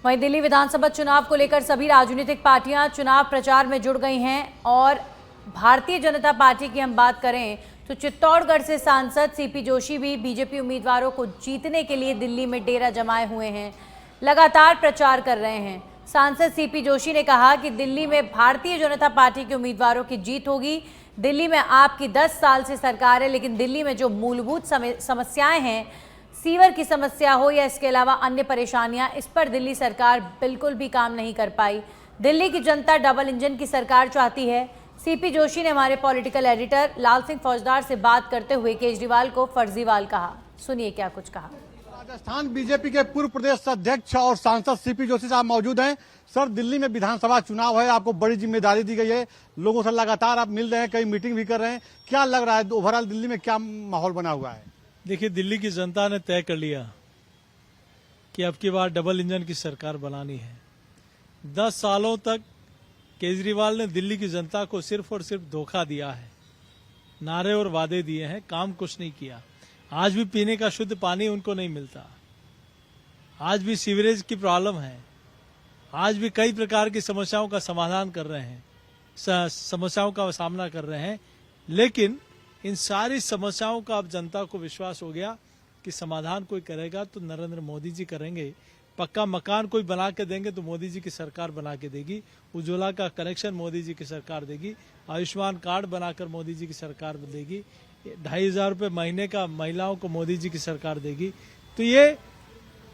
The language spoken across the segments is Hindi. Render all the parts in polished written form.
वहीं दिल्ली विधानसभा चुनाव को लेकर सभी राजनीतिक पार्टियां चुनाव प्रचार में जुड़ गई हैं और भारतीय जनता पार्टी की हम बात करें तो चित्तौड़गढ़ से सांसद सीपी जोशी भी बीजेपी उम्मीदवारों को जीतने के लिए दिल्ली में डेरा जमाए हुए हैं, लगातार प्रचार कर रहे हैं। सांसद सीपी जोशी ने कहा कि दिल्ली में भारतीय जनता पार्टी के उम्मीदवारों की जीत होगी। दिल्ली में आपकी 10 साल से सरकार है, लेकिन दिल्ली में जो मूलभूत समस्याएं हैं, सीवर की समस्या हो या इसके अलावा अन्य परेशानियां, इस पर दिल्ली सरकार बिल्कुल भी काम नहीं कर पाई। दिल्ली की जनता डबल इंजन की सरकार चाहती है। सीपी जोशी ने हमारे पॉलिटिकल एडिटर लाल सिंह फौजदार से बात करते हुए केजरीवाल को फर्जीवाल कहा। सुनिए क्या कुछ कहा। राजस्थान बीजेपी के पूर्व प्रदेश अध्यक्ष और सांसद सीपी जोशी साहब मौजूद हैं। सर, दिल्ली में विधानसभा चुनाव है, आपको बड़ी जिम्मेदारी दी गई है, लोगों से लगातार आप मिल रहे हैं, कई मीटिंग भी कर रहे हैं, क्या लग रहा है ओवरऑल दिल्ली में क्या माहौल बना हुआ है? देखिए, दिल्ली की जनता ने तय कर लिया कि अब की बार डबल इंजन की सरकार बनानी है। 10 सालों तक केजरीवाल ने दिल्ली की जनता को सिर्फ और सिर्फ धोखा दिया है, नारे और वादे दिए हैं, काम कुछ नहीं किया। आज भी पीने का शुद्ध पानी उनको नहीं मिलता, आज भी सीवरेज की प्रॉब्लम है, आज भी कई प्रकार की समस्याओं का समाधान कर रहे हैं, समस्याओं का सामना कर रहे हैं। लेकिन इन सारी समस्याओं का अब जनता को विश्वास हो गया कि समाधान कोई करेगा तो नरेंद्र मोदी जी करेंगे। पक्का मकान कोई बना के देंगे तो मोदी जी की सरकार बना के देगी। उज्ज्वला का कनेक्शन मोदी जी की सरकार देगी। आयुष्मान कार्ड बनाकर मोदी जी की सरकार देगी। 2,500 रुपये महीने का महिलाओं को मोदी जी की सरकार देगी। तो ये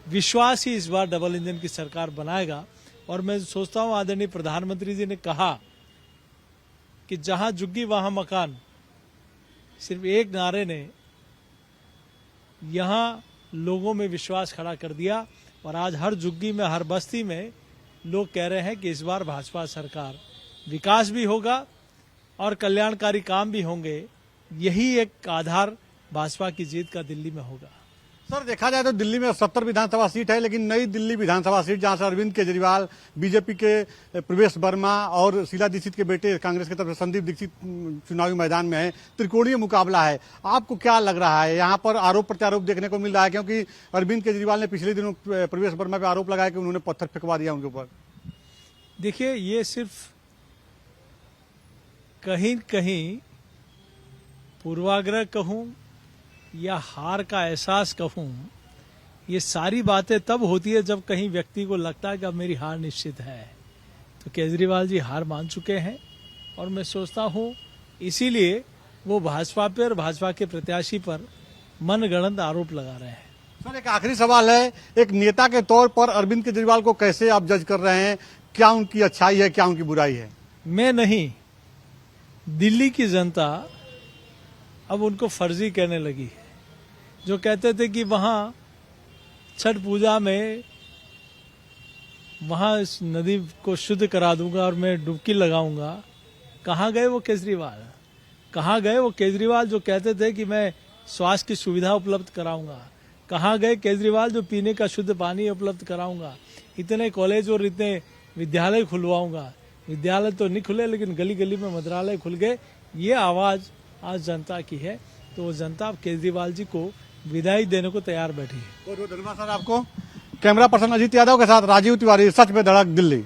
विश्वास ही इस बार डबल इंजन की सरकार बनाएगा। और मैं सोचता हूँ आदरणीय प्रधानमंत्री जी ने कहा कि जहां झुग्गी वहां मकान, सिर्फ एक नारे ने यहां लोगों में विश्वास खड़ा कर दिया। और आज हर झुग्गी में, हर बस्ती में लोग कह रहे हैं कि इस बार भाजपा सरकार, विकास भी होगा और कल्याणकारी काम भी होंगे। यही एक आधार भाजपा की जीत का दिल्ली में होगा। सर, देखा जाए तो दिल्ली में 70 विधानसभा सीट है, लेकिन नई दिल्ली विधानसभा सीट जहां से अरविंद केजरीवाल, बीजेपी के प्रवेश वर्मा और शीला दीक्षित के बेटे कांग्रेस की तरफ से संदीप दीक्षित चुनावी मैदान में है, त्रिकोणीय मुकाबला है। आपको क्या लग रहा है? यहाँ पर आरोप प्रत्यारोप देखने को मिल रहा है, क्योंकि अरविंद केजरीवाल ने पिछले दिनों प्रवेश वर्मा पे आरोप लगाया कि उन्होंने पत्थर फेंकवा दिया उनके ऊपर। देखिए, ये सिर्फ कहीं कहीं पूर्वाग्रह कहूं या हार का एहसास कहूं, ये सारी बातें तब होती है जब कहीं व्यक्ति को लगता है कि अब मेरी हार निश्चित है। तो केजरीवाल जी हार मान चुके हैं और मैं सोचता हूं इसीलिए वो भाजपा पर, भाजपा के प्रत्याशी पर मनगढ़ंत आरोप लगा रहे हैं। सर, एक आखिरी सवाल है, एक नेता के तौर पर अरविंद केजरीवाल को कैसे आप जज कर रहे हैं? क्या उनकी अच्छाई है, क्या उनकी बुराई है? मैं नहीं, दिल्ली की जनता अब उनको फर्जी कहने लगी है। जो कहते थे कि वहां छठ पूजा में वहां इस नदी को शुद्ध करा दूंगा और मैं डुबकी लगाऊंगा, कहाँ गए वो केजरीवाल? कहाँ गए वो केजरीवाल जो कहते थे कि मैं स्वास्थ्य की सुविधा उपलब्ध कराऊंगा? कहाँ गए केजरीवाल जो पीने का शुद्ध पानी उपलब्ध कराऊंगा? इतने कॉलेज और इतने विद्यालय खुलवाऊंगा। विद्यालय तो नहीं खुले, लेकिन गली गली में मंत्रालय खुल गए। ये आवाज आज जनता की है। तो वो जनता अब केजरीवाल जी को विदाई देने को तैयार बैठी है। बहुत बहुत धन्यवाद सर आपको। कैमरा पर्सन अजीत यादव के साथ राजीव तिवारी, सच पे धड़क, दिल्ली।